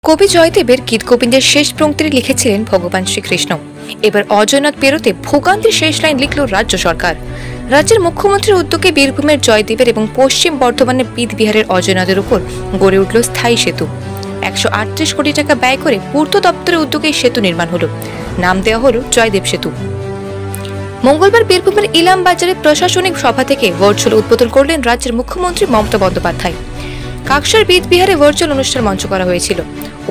কবি জয়দেবের গীতগোবিন্দের শেষ পংক্তি লিখেছিলেন ভগবান শ্রীকৃষ্ণ। এবার অজয় নদ পেরোতে ভোগান্তির শেষ লাইন লিখল রাজ্য সরকার। রাজ্যের মুখ্যমন্ত্রীর উদ্যোগে বীরভূমের জয়দেবের এবং পশ্চিম বর্ধমানের বিদবিহারের অজয় নদের উপর গড়ে উঠল স্থায়ী সেতু। 138 কোটি টাকা ব্যয় করে পূর্ত দপ্তরের উদ্যোগে সেতু নির্মাণ হলো। নাম দেওয়া হলো জয়দেব সেতু। মঙ্গলবার বীরভূমের ইলাম বাজারে প্রশাসনিক সভা থেকে ভার্চুয়াল উদ্বোধন করলেন রাজ্যের মুখ্যমন্ত্রী মমতা বন্দ্যোপাধ্যায়। কাকসার বিদবিহারে ভার্চুয়াল অনুষ্ঠান মঞ্চ করা হয়েছিল।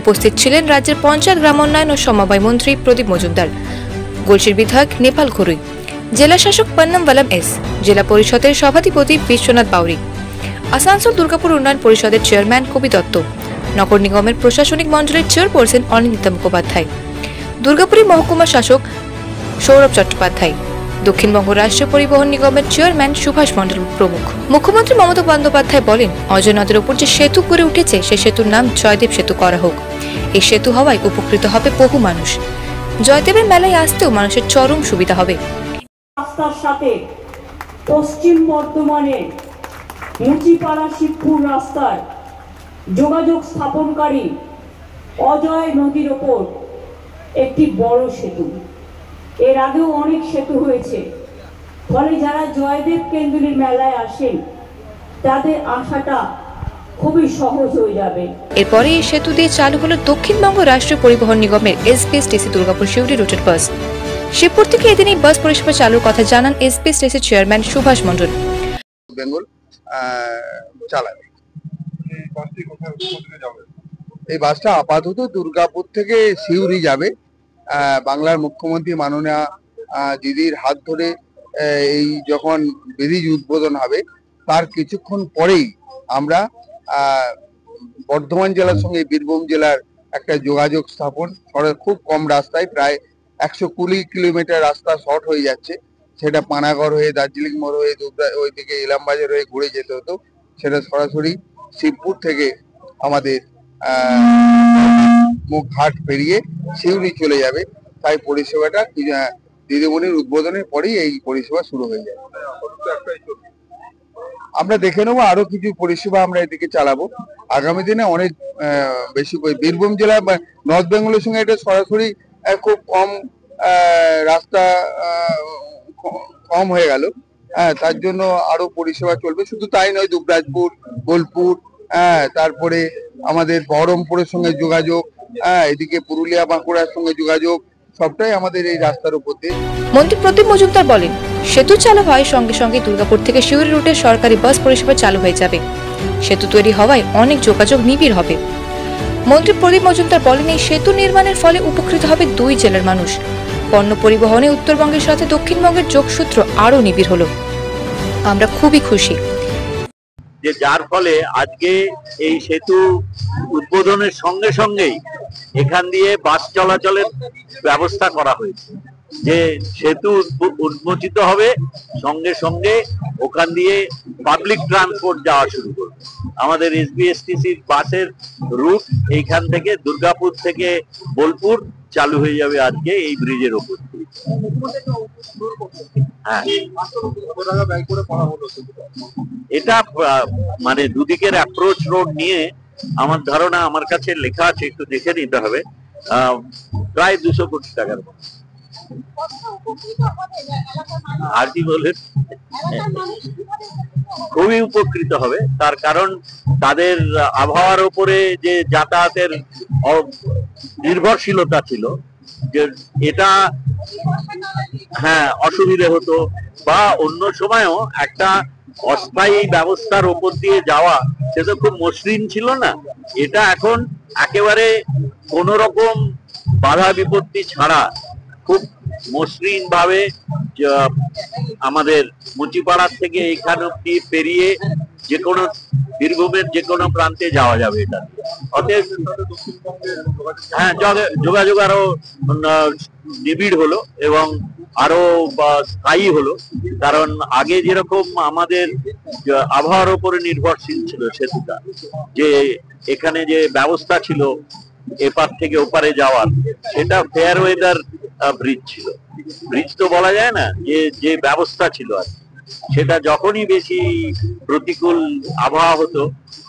উপস্থিত ছিলেন রাজ্যের পঞ্চায়েত গ্রামোন্নয়ন ও সমবায় মন্ত্রী প্রদীপ মজুমদার, গলসির বিধায়ক নেপাল ঘরুই, জেলা শাসক পন্নম ওয়ালাম এস, জেলা পরিষদের সভাধিপতি বিশ্বনাথ বাউরি, আসানসোল দুর্গাপুর উন্নয়ন পরিষদের চেয়ারম্যান কবি দত্ত, নগর নিগমের প্রশাসনিক মণ্ডলের চেয়ারপারসন অনিন্দিতা মুখোপাধ্যায়, দুর্গাপুরী মহকুমা শাসক সৌরভ চট্টোপাধ্যায়, দক্ষিণবঙ্গ রাষ্ট্রীয় পরিবহন নিগমের চেয়ারম্যান সুভাষ মণ্ডল প্রমুখ। মুখ্যমন্ত্রী মমতা বন্দ্যোপাধ্যায় বলেন, অজয় নদের উপর যে সেতু গড়ে উঠেছে সে সেতুর নাম জয়দেব সেতু করা হোক। এই সেতু হওয়ায় উপকৃত হবে বহু মানুষ। জয়দেবের মেলায় আসতেও মানুষের চরম সুবিধা হবে। রাস্তার সাথে পশ্চিম বর্ধমানের মুচিপাড়া শিবপুর রাস্তায় যোগাযোগ স্থাপনকারী অজয় নদীর ওপর একটি বড় সেতু। এর আগেও অনেক সেতু হয়েছে, ফলে যারা জয়দেব কেন্দ্রের মেলায় আসেন তাদের আসাটা খুবই সহজ হয়ে যাবে। এরপরে এই সেতু দিয়ে চালু হলো দক্ষিণবঙ্গ রাষ্ট্রীয় পরিবহন নিগমের এসবিএসটিসি দুর্গাপুর শিউরি রুটের বাস। শিবপুর থেকে এদিন এই বাস পরিষেবা চালুর কথা জানান এসবিএসটিসির চেয়ারম্যান সুভাষ মণ্ডল। বেঙ্গল চালাবে এই বাসটা আপাতত দুর্গাপুর থেকে শিউরি যাবে। বাংলার মুখ্যমন্ত্রী মাননীয় দিদির হাত ধরে এই যখন ব্রিজ উদ্বোধন হবে তার কিছুক্ষণ পরেই আমরা বর্ধমান জেলার সঙ্গে বীরভূম জেলার একটা যোগাযোগ স্থাপন, খুব কম রাস্তায় প্রায় 120 কিলোমিটার রাস্তা শর্ট হয়ে যাচ্ছে। সেটা পানাগড় হয়ে দার্জিলিং মোড় হয়ে ওইদিকে ইলামবাজার হয়ে ঘুরে যেতে হতো, সেটা সরাসরি শিবপুর থেকে আমাদের মুখঘাট পেরিয়ে শিউরি চলে যাবে। তাই পরিষেবাটা দিদিমণির উদ্বোধনের পরেই এই পরিষেবা শুরু হয়ে যাবে। আমরা দেখে নেবো আরো কিছু পরিষেবা আমরা এদিকে চালাবো আগামী দিনে। অনেক বেশি বীরভূম জেলা বা নর্থ বেঙ্গলের সঙ্গে এটা সরাসরি খুব কম রাস্তা কম হয়ে গেল, তার জন্য আরো পরিষেবা চলবে। শুধু তাই নয়, দুবরাজপুর, বোলপুর, তারপরে আমাদের বহরমপুরের সঙ্গে যোগাযোগ, এদিকে পুরুলিয়া বাঁকুড়ার সঙ্গে যোগাযোগ, সবটাই আমাদের এই রাস্তার উপর দিয়ে। মন্ত্রী প্রদীপ মজুমদার বলেন, সেতু চালু হয় সঙ্গে সঙ্গে দুর্গাপুর থেকে শিউরি রুটে সরকারি বাস পরিষেবা চালু হয়ে যাবে। সেতু তৈরি হওয়ায় অনেক যোগাযোগ নিবিড় হবে। মন্ত্রী প্রদীপ মজুমদার বলেন, এই সেতু নির্মাণের ফলে উপকৃত হবে দুই জেলার মানুষ। পণ্য পরিবহনে উত্তরবঙ্গের সাথে দক্ষিণবঙ্গের যোগসূত্র আরো নিবিড় হলো। আমরা খুবই খুশি যে যার ফলে আজকে এই সেতু উদ্বোধনের সঙ্গে সঙ্গেই এখান দিয়ে বাস চলাচলের ব্যবস্থা করা হয়েছে। যে সেতু উন্মোচিত হবে সঙ্গে সঙ্গে ওখান দিয়ে পাবলিক ট্রান্সপোর্ট যাওয়া শুরু করবে। আমাদের এসবিএসটিসির বাসের রুট এইখান থেকে দুর্গাপুর থেকে বোলপুর চালু হয়ে যাবে আজকে এই ব্রিজের ওপর। হ্যাঁ, এটা মানে দুদিকের অ্যাপ্রোচ রোড নিয়ে আমার ধারণা, আমার কাছে লেখা আছে, একটু দেখে নিতে হবে, প্রায় 200 কোটি টাকার মতো। আর কি বলেন, খুবই উপকৃত হবে। তার কারণ তাদের আবহাওয়ার উপরে যে যাতায়াতের নির্ভরশীলতা ছিল, যে এটা অসুবিধে হতো, বা অন্য সময়ও একটা অস্থায়ী ব্যবস্থার উপর দিয়ে যাওয়া সেটা খুব মসৃণ ছিল না। এটা এখন একেবারে কোন রকম বাধা বিপত্তি ছাড়া খুব মসৃণ ভাবে আমাদের মুচিপাড়ার থেকে এইখান অব্দি পেরিয়ে যে কোনো বীরভূমের যে কোনো প্রান্তে যাওয়া যাবে এটা। অতএব যোগাযোগ আরো নিবিড় হলো এবং আরো স্থায়ী হলো। কারণ আগে যেরকম আমাদের আবহাওয়ার উপরে নির্ভরশীল ছিল সেতুটা, যে এখানে যে ব্যবস্থা ছিল এপার থেকে ওপারে যাওয়ার, সেটা ফেয়ার ওয়েদার ব্রিজ ছিল। ব্রিজ তো বলা যায় না, যে ব্যবস্থা ছিল আর সেটা যখনই বেশি প্রতিকূল আবহাওয়া হতো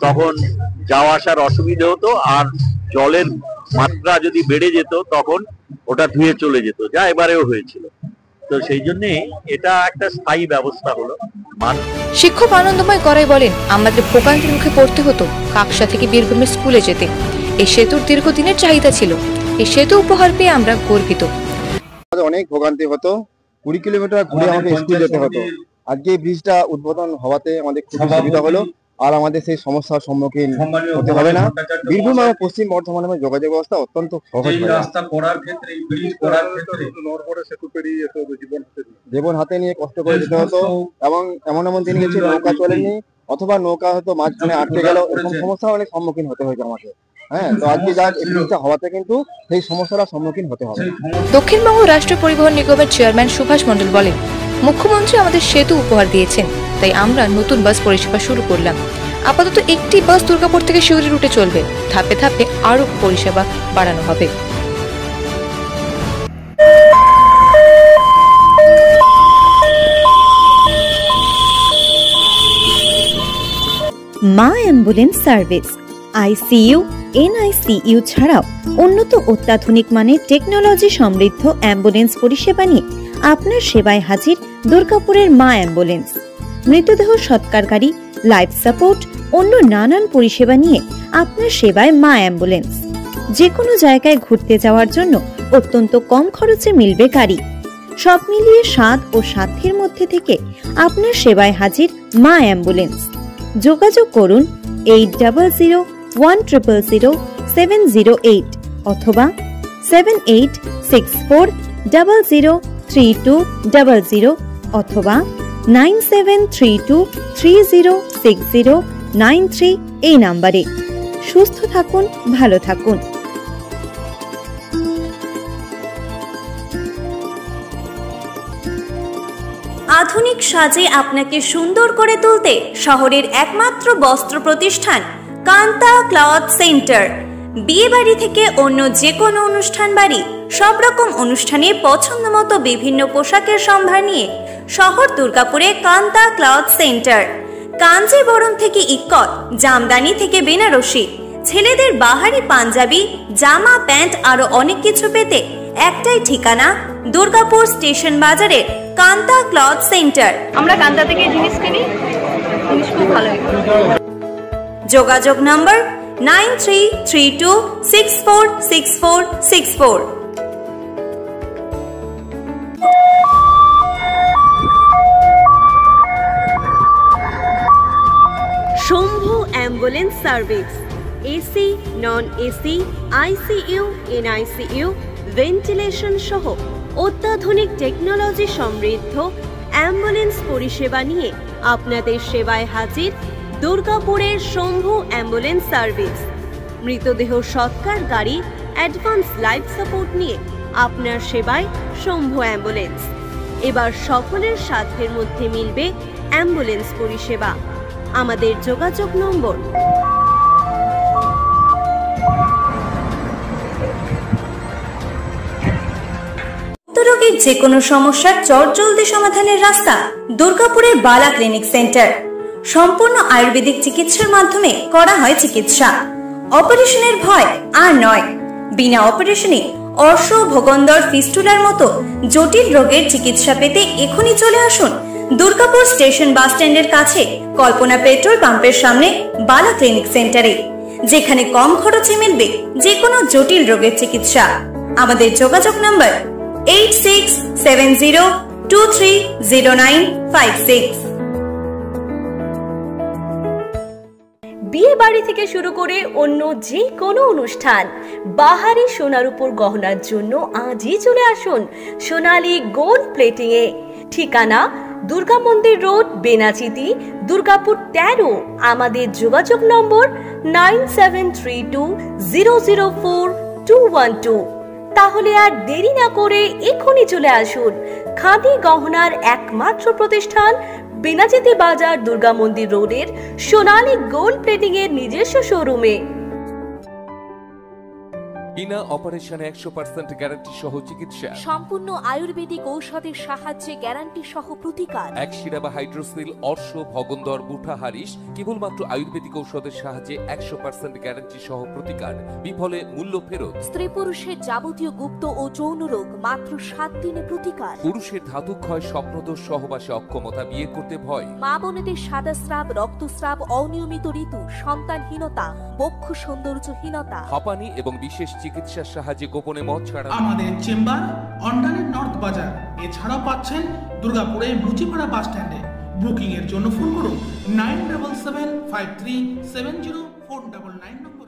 তখন যাওয়া আসার অসুবিধা হতো। আর জলের মাত্রা যদি বেড়ে যেত তখন ওটা ধুয়ে চলে যেত, যা এবারেও হয়েছিল। তো সেই জন্যে এটা একটা স্থায়ী ব্যবস্থা হলো। শিক্ষক আনন্দময় করাই বলেন, আমাদের ভোগান্তির মুখে পড়তে হতো কাকসা থেকে বীরভূমের স্কুলে যেতে। এই সেতুর দীর্ঘদিনের চাহিদা ছিল, এই সেতু উপহার পেয়ে আমরা গর্বিত। অনেক ভোগান্তি হতো, 20 কিলোমিটার ঘুরে আমাকে স্কুল যেতে হতো। আজকে এই ব্রিজটা উদ্বোধন হওয়াতে আমাদের খুব সুবিধা হলো, আর আমাদের সেই সমস্যার সম্মুখীন হতে হবে না। বীরভূম আর পশ্চিম বর্ধমানের যোগাযোগ ব্যবস্থা অত্যন্ত সহজ। জীবন হাতে নিয়ে কষ্ট করে যেতে হতো, এবং এমন দিন গেছে নৌকা চলেনি, অথবা নৌকা হয়তো মাঝখানে আটকে গেল, এরকম সমস্যা অনেক সম্মুখীন হতে হয়েছে আমাকে। হ্যাঁ, তো আজকে যা এই ব্রিজটা হওয়াতে কিন্তু সেই সমস্যার সম্মুখীন হতে হবে। দক্ষিণবঙ্গ রাষ্ট্র পরিবহন নিগমের চেয়ারম্যান সুভাষ মণ্ডল বলেন, মুখ্যমন্ত্রী আমাদের সেতু উপহার দিয়েছেন, তাই আমরা নতুন বাস পরিষেবা শুরু করলাম। আপাতত একটি বাস দুর্গাপুর থেকে শিউরি রুটে চলবে, ধাপে ধাপে আরো পরিষেবা বাড়ানো হবে। মা অ্যাম্বুলেন্স সার্ভিস আইসিইউ, এনআইসিইউ ছাড়াও উন্নত অত্যাধুনিক মানের টেকনোলজি সমৃদ্ধ অ্যাম্বুলেন্স পরিষেবা নিয়ে আপনার সেবায় হাজির দুর্গাপুরের মা অ্যাম্বুলেন্স। মৃতদেহ সৎকারকারী, লাইফ সাপোর্ট, অন্য নানান পরিষেবা নিয়ে আপনার সেবায় মা অ্যাম্বুলেন্স। যে কোনো জায়গায় ঘুরতে যাওয়ার জন্য অত্যন্ত কম খরচে মিলবে গাড়ি। সব মিলিয়ে স্বাদ ও সাধ্যের মধ্যে থেকে আপনার সেবায় হাজির মা অ্যাম্বুলেন্স। যোগাযোগ করুন 8000100708 অথবা 7864003200 অথবা 9732306093 এই নাম্বারে। সুস্থ থাকুন, ভালো থাকুন। আধুনিক সাজে আপনাকে সুন্দর করে তুলতে শহরের একমাত্র বস্ত্র প্রতিষ্ঠান কান্তা ক্লথ সেন্টার। বিয়ে বাড়ি থেকে অন্য যে কোনো অনুষ্ঠান বাড়ি, সব রকম অনুষ্ঠানে পছন্দ মতো বিভিন্ন পোশাকের সম্ভার নিয়ে শহর দুর্গাপুরে কান্তা ক্লথ সেন্টার। কাঞ্জিবরম থেকে ইক্কত, জামদানি থেকে বেনারসি, ছেলেদের বাহারি পাঞ্জাবি, জামা, প্যান্ট আরো অনেক কিছু পেতে একটাই ঠিকানা, দুর্গাপুর স্টেশন বাজারের কান্তা ক্লথ সেন্টার। আমরা কান্তা থেকে জিনিস কিনি, জিনিস খুব ভালো। যোগাযোগ নম্বর 9332646464। Shambhu ambulance service AC, non AC, ICU, NICU, ventilation সহ অত্যাধুনিক টেকনোলজি সমৃদ্ধ অ্যাম্বুলেন্স পরিষেবা নিয়ে আপনাদের সেবায় হাজির দুর্গাপুরের শম্ভু অ্যাম্বুলেন্স সার্ভিস। মৃতদেহ সৎকার গাড়ি, অ্যাডভান্স লাইফ সাপোর্ট নিয়ে আপনার সেবায় শম্ভু অ্যাম্বুলেন্স। এবার সকলের সাধ্যের মধ্যে মিলবে অ্যাম্বুলেন্স পরিষেবা। আমাদের যোগাযোগ নম্বর রোগীর যে কোনো সমস্যার চটজলদি সমাধানের রাস্তা দুর্গাপুরের বালা ক্লিনিক সেন্টার। সম্পূর্ণ আয়ুর্বেদিক চিকিৎসার মাধ্যমে করা হয় চিকিৎসা। অপারেশনের ভয় আর নয়। বিনা অপারেশনে অর্শ, ভোগন্দর, ফিস্টুলার মতো জটিল রোগের চিকিৎসা পেতে এখনই চলে আসুন দুর্গাপুর স্টেশন বাস স্ট্যান্ডের কাছে কল্পনা পেট্রোল পাম্পের সামনে বালা ক্লিনিক সেন্টারে, যেখানে কম খরচে মিলবে যে কোনো জটিল রোগের চিকিৎসা। আমাদের যোগাযোগ নম্বর 8670230956। বিয়ে বাড়ি থেকে শুরু করে অন্য যে কোনো অনুষ্ঠান, বাহারি সোনার উপর গহনার জন্য আজই চলে আসুন সোনালী গোল্ড প্লেটিং এ। ঠিকানা দুর্গা মন্দির রোড, বেনাচিতি, দুর্গাপুর 13। আমাদের যোগাযোগ নম্বর 9732004212। তাহলে আর দেরি না করে এখনই চলে আসুন খাদি গহনার একমাত্র প্রতিষ্ঠান বেনাচিতি বাজার, দুর্গা মন্দির রোডের সোনালী গোল্ড প্লেটিং এর নিজস্ব শোরুমে। বিনা অপারেশনে 100% গ্যারান্টি সহ চিকিৎসা, সম্পূর্ণ আয়ুর্বেদিক ঔষধের সাহায্যে গ্যারান্টি সহ প্রতিকার। একশিরা বা হাইড্রোসিল, অর্শ, ভগন্দর, বুঠা, হারিস কেবলমাত্র আয়ুর্বেদিক ঔষধের সাহায্যে 100% গ্যারান্টি সহ প্রতিকার, বিফলে মূল্য ফেরত। স্ত্রী পুরুষের যাবতীয় গুপ্ত ও যৌন রোগ মাত্র 7 দিনে প্রতিকার। পুরুষের ধাতুক্ষয়, স্বপ্নদোষ, সহবাসে অক্ষমতা, বিয়ে করতে ভয়, মা বোনেদের সাদাস্রাব, রক্তস্রাব, অনিয়মিত ঋতু, সন্তানহীনতা, বক্ষ সৌন্দর্যহীনতা, হাঁপানি এবং বিশেষ চিকিৎসার সাহায্যে গোপনে মদ ছাড়া। আমাদের চেম্বার অন্ডালের নর্থ বাজার, এছাড়াও পাচ্ছেন দুর্গাপুরে মুচিপাড়া বাস স্ট্যান্ডে। বুকিং এর জন্য ফোন করুন 9775370499 নম্বর।